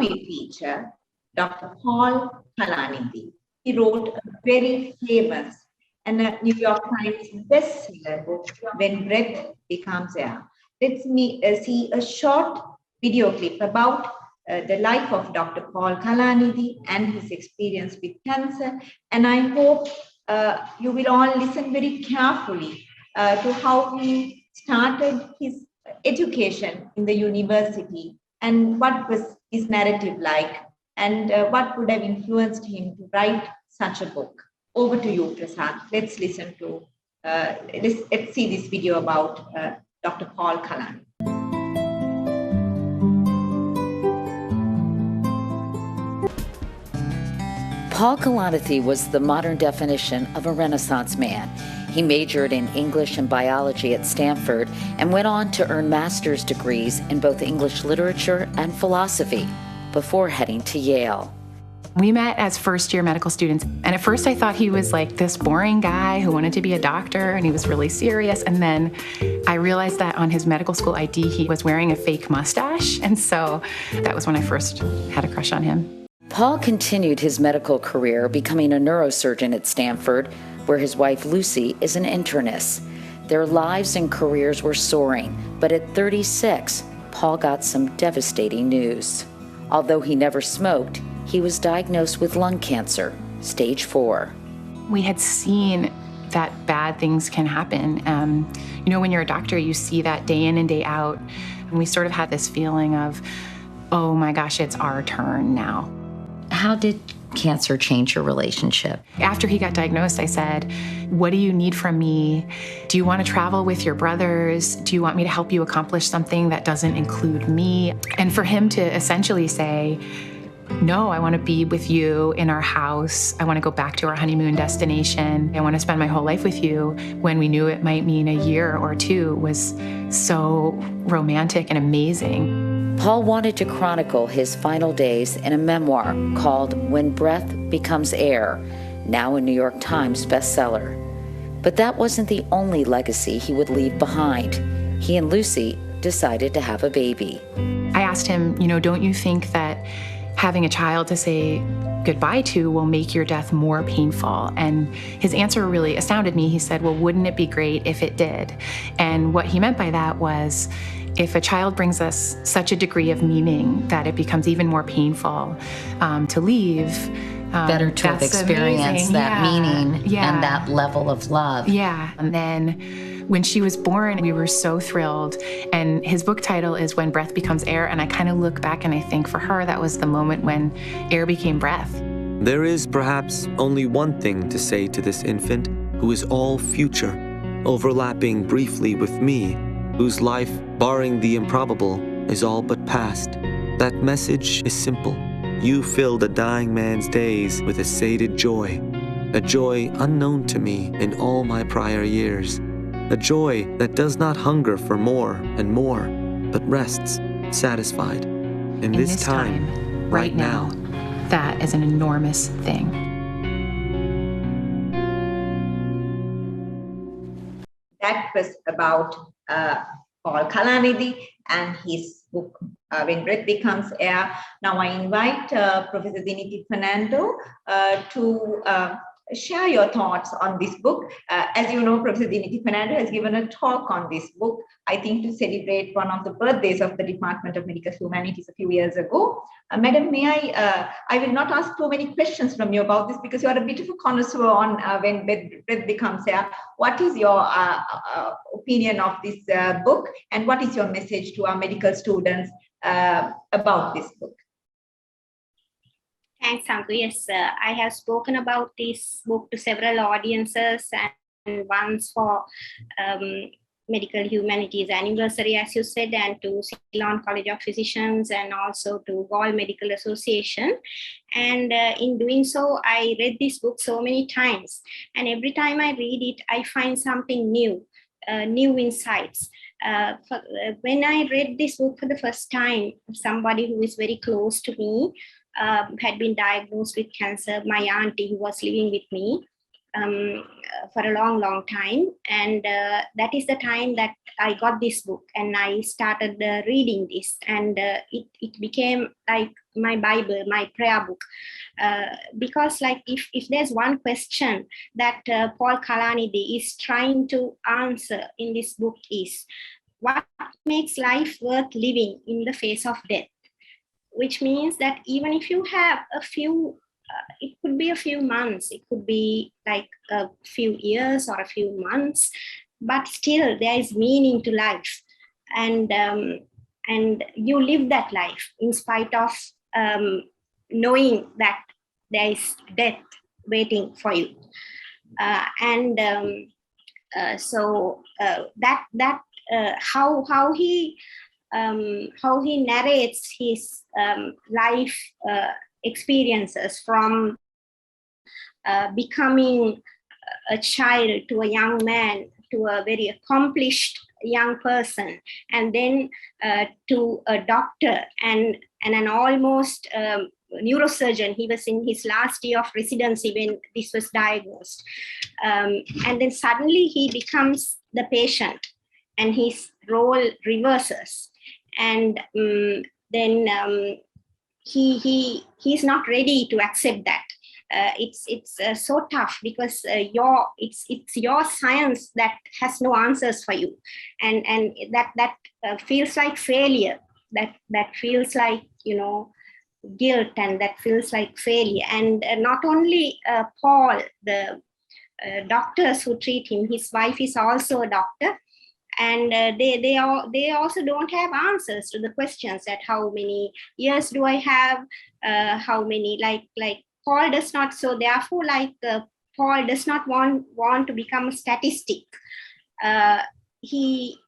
we feature Dr. Paul Kalnithi. He wrote a very famous and a New York Times bestseller book, When Breath Becomes Air. Let's see a short video clip about the life of Dr. Paul Kalnithi and his experience with cancer. And I hope you will all listen very carefully to how he started his education in the university and what was his narrative like and what would have influenced him to write such a book. Over to you, Prasad. Let's listen to, let's see this video about Dr. Paul Kalnithi. Paul Kalnithi was the modern definition of a Renaissance man. He majored in English and biology at Stanford and went on to earn master's degrees in both English literature and philosophy before heading to Yale. We met as first-year medical students, and at first I thought he was like this boring guy who wanted to be a doctor, and he was really serious. And then I realized that on his medical school ID, he was wearing a fake mustache, and so that was when I first had a crush on him. Paul continued his medical career, becoming a neurosurgeon at Stanford, where his wife Lucy is an internist. Their lives and careers were soaring, but at 36, Paul got some devastating news. Although he never smoked, he was diagnosed with lung cancer, stage 4. We had seen that bad things can happen. When you're a doctor, you see that day in and day out. And we sort of had this feeling of, oh my gosh, it's our turn now. How did cancer change your relationship? After he got diagnosed, I said, what do you need from me? Do you want to travel with your brothers? Do you want me to help you accomplish something that doesn't include me? And for him to essentially say, no, I want to be with you in our house. I want to go back to our honeymoon destination. I want to spend my whole life with you, when we knew it might mean a year or two, was so romantic and amazing. Paul wanted to chronicle his final days in a memoir called When Breath Becomes Air, now a New York Times bestseller. But that wasn't the only legacy he would leave behind. He and Lucy decided to have a baby. I asked him, don't you think that having a child to say goodbye to will make your death more painful? And his answer really astounded me. He said, well, wouldn't it be great if it did? And what he meant by that was, if a child brings us such a degree of meaning that it becomes even more painful to leave, better to have experienced that meaning and that level of love. Yeah. And then when she was born, we were so thrilled. And his book title is When Breath Becomes Air. And I kind of look back and I think for her, that was the moment when air became breath. There is perhaps only one thing to say to this infant who is all future, overlapping briefly with me, whose life, barring the improbable, is all but past. That message is simple. You filled a dying man's days with a sated joy, a joy unknown to me in all my prior years, a joy that does not hunger for more and more, but rests satisfied in this time, right now. That is an enormous thing. That was about Paul Kalnithi and his book, When Breath Becomes Air. Now I invite Professor Dinithi Fernando to share your thoughts on this book. As you know, Professor Dinithi Fernando has given a talk on this book, I think to celebrate one of the birthdays of the Department of Medical Humanities a few years ago. Madam, may I will not ask too many questions from you about this because you are a bit of a connoisseur on When Breath Becomes Air. What is your opinion of this book, and what is your message to our medical students about this book? Thanks, Santhu. Yes, I have spoken about this book to several audiences, and once for Medical Humanities Anniversary, as you said, and to Ceylon College of Physicians, and also to World Medical Association. And in doing so, I read this book so many times. And every time I read it, I find something new, new insights. When I read this book for the first time, somebody who is very close to me had been diagnosed with cancer, my auntie who was living with me for a long time. And that is the time that I got this book and I started reading this. And it became like my Bible, my prayer book, because like if there's one question that Paul Kalnithi is trying to answer in this book is, what makes life worth living in the face of death? Which means that even if you have a few, it could be a few months, it could be like a few years or a few months, but still there is meaning to life, and you live that life in spite of knowing that there is death waiting for you, so how he narrates his life experiences from becoming a child to a young man to a very accomplished young person, and then to a doctor and an almost neurosurgeon. He was in his last year of residency when this was diagnosed, and then suddenly he becomes the patient and his role reverses, and then he's not ready to accept that. It's so tough because it's your science that has no answers for you, and that feels like failure, that feels like, you know, guilt, and that feels like failure. And not only Paul, the doctors who treat him, his wife is also a doctor, and they also don't have answers to the questions that how many years do I have, how many, like Paul does not. So therefore, like Paul does not want to become a statistic. He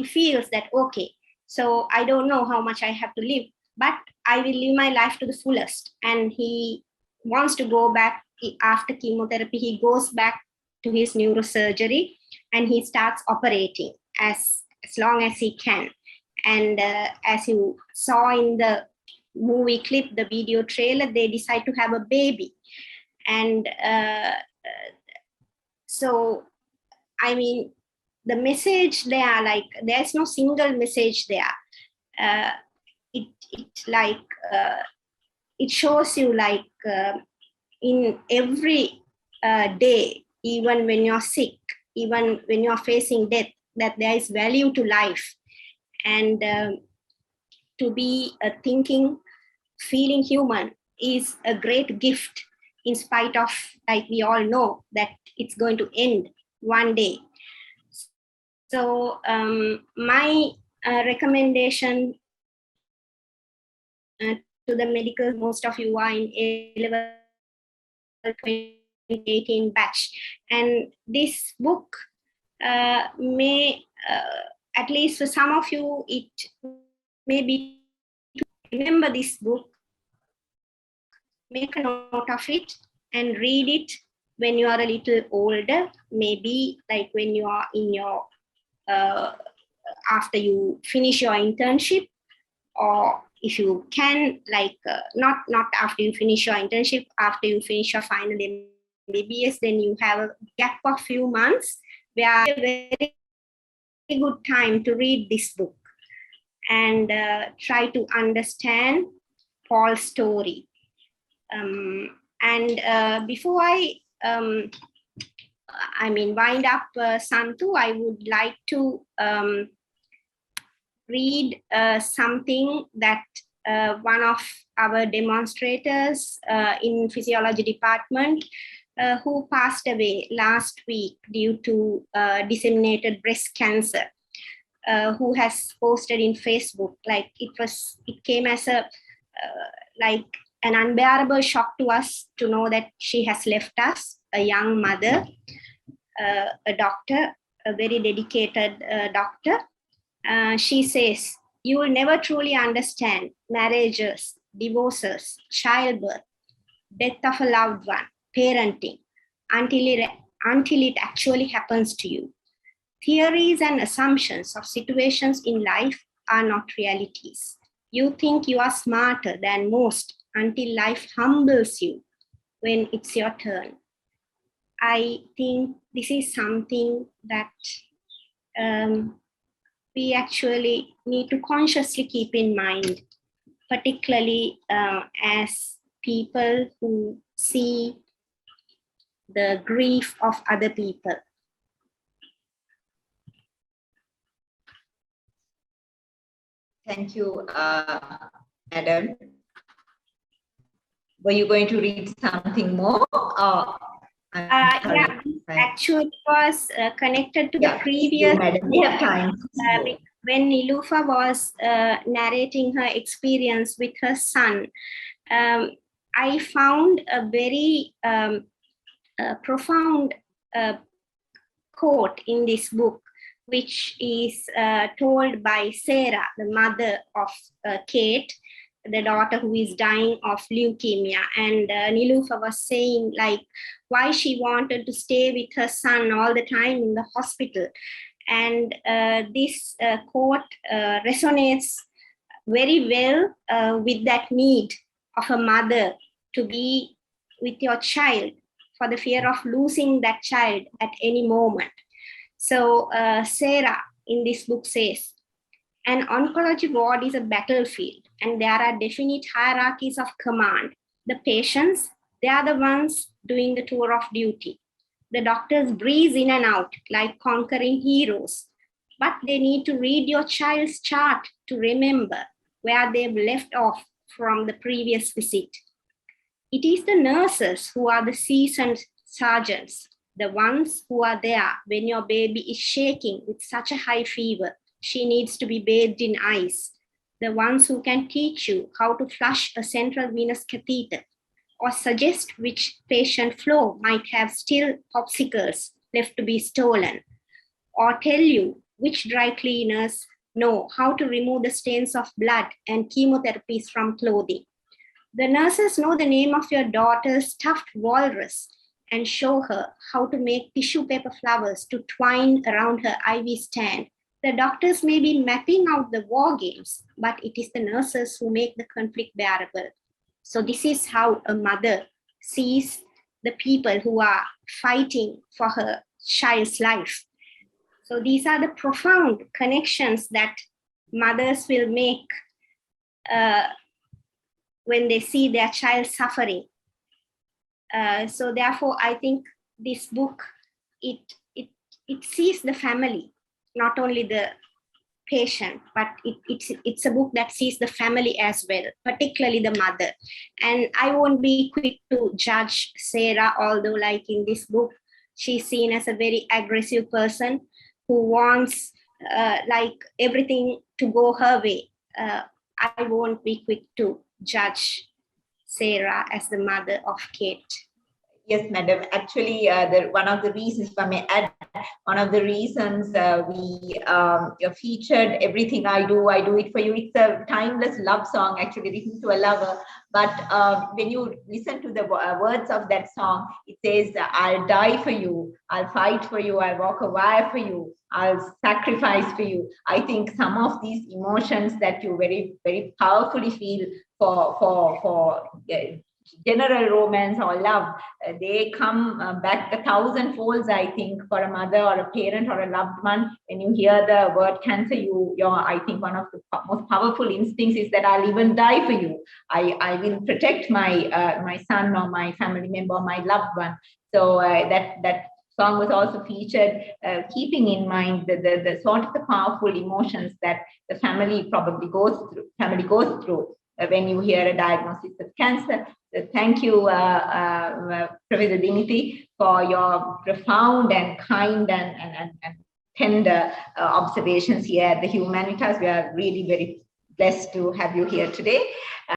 feels that, okay, so I don't know how much I have to live, but I will live my life to the fullest. And he wants to go back after chemotherapy. He goes back to his neurosurgery and he starts operating as long as he can. And as you saw in the movie clip, the video trailer, they decide to have a baby. And so, I mean, the message there, like, there's no single message there. It shows you, like, in every day, even when you're sick, even when you're facing death, that there is value to life. And to be a thinking, feeling human is a great gift, in spite of, like, we all know that it's going to end one day. So my recommendation to the medical, most of you are in A-level 2018 batch, and this book may, at least for some of you, it may be to remember this book, make a note of it, and read it when you are a little older, maybe like when you are in your after you finish your internship, or if you can, like not after you finish your internship, after you finish your final MBBS, then you have a gap of few months where a very good time to read this book and try to understand Paul's story. And before I wind up, Santhu, I would like to read something that one of our demonstrators in physiology department, who passed away last week due to disseminated breast cancer, who has posted in Facebook. Like, it came as a like an unbearable shock to us to know that she has left us, a young mother, a doctor, a very dedicated doctor. She says, you will never truly understand marriages, divorces, childbirth, death of a loved one, parenting, until it actually happens to you. Theories and assumptions of situations in life are not realities. You think you are smarter than most until life humbles you when it's your turn. I think this is something that we actually need to consciously keep in mind. particularly as people who see the grief of other people. Thank you, Madam. Were you going to read something more? Yeah, actually was connected to the previous. Madam. We have time. When Nilufa was narrating her experience with her son, I found a very profound quote in this book, which is told by Sarah, the mother of Kate, the daughter who is dying of leukemia. And Nilufa was saying like why she wanted to stay with her son all the time in the hospital. And this quote resonates very well with that need of a mother to be with your child for the fear of losing that child at any moment. So Sarah in this book says, an oncology ward is a battlefield and there are definite hierarchies of command. The patients, they are the ones doing the tour of duty. The doctors breeze in and out like conquering heroes, but they need to read your child's chart to remember where they've left off from the previous visit. It is the nurses who are the seasoned sergeants, the ones who are there when your baby is shaking with such a high fever, she needs to be bathed in ice, the ones who can teach you how to flush a central venous catheter, or suggest which patient floor might have still popsicles left to be stolen, or tell you which dry cleaners know how to remove the stains of blood and chemotherapies from clothing. The nurses know the name of your daughter's stuffed walrus and show her how to make tissue paper flowers to twine around her IV stand. The doctors may be mapping out the war games, but it is the nurses who make the conflict bearable. So this is how a mother sees the people who are fighting for her child's life. So these are the profound connections that mothers will make when they see their child suffering. So therefore, I think this book, it sees the family, not only the patient, but it's a book that sees the family as well, particularly the mother. And I won't be quick to judge Sarah, although like in this book, she's seen as a very aggressive person who wants like everything to go her way. I won't be quick to judge Sarah as the mother of Kate. Yes, madam. Actually, one of the reasons, if I may add, one of the reasons we featured Everything I Do It For You. It's a timeless love song, actually written to a lover. But when you listen to the words of that song, it says, I'll die for you, I'll fight for you, I'll walk a wire for you, I'll sacrifice for you. I think some of these emotions that you very, very powerfully feel for general romance or love, they come back 1,000 folds, I think, for a mother or a parent or a loved one. When you hear the word cancer, I think one of the most powerful instincts is that I'll even die for you. I will protect my son or my family member or my loved one. So that song was also featured, keeping in mind the sort of the powerful emotions that the family probably goes through when you hear a diagnosis of cancer. So thank you, Professor Dinithi, for your profound and kind and tender observations here at the Humanitas. We are really very blessed to have you here today.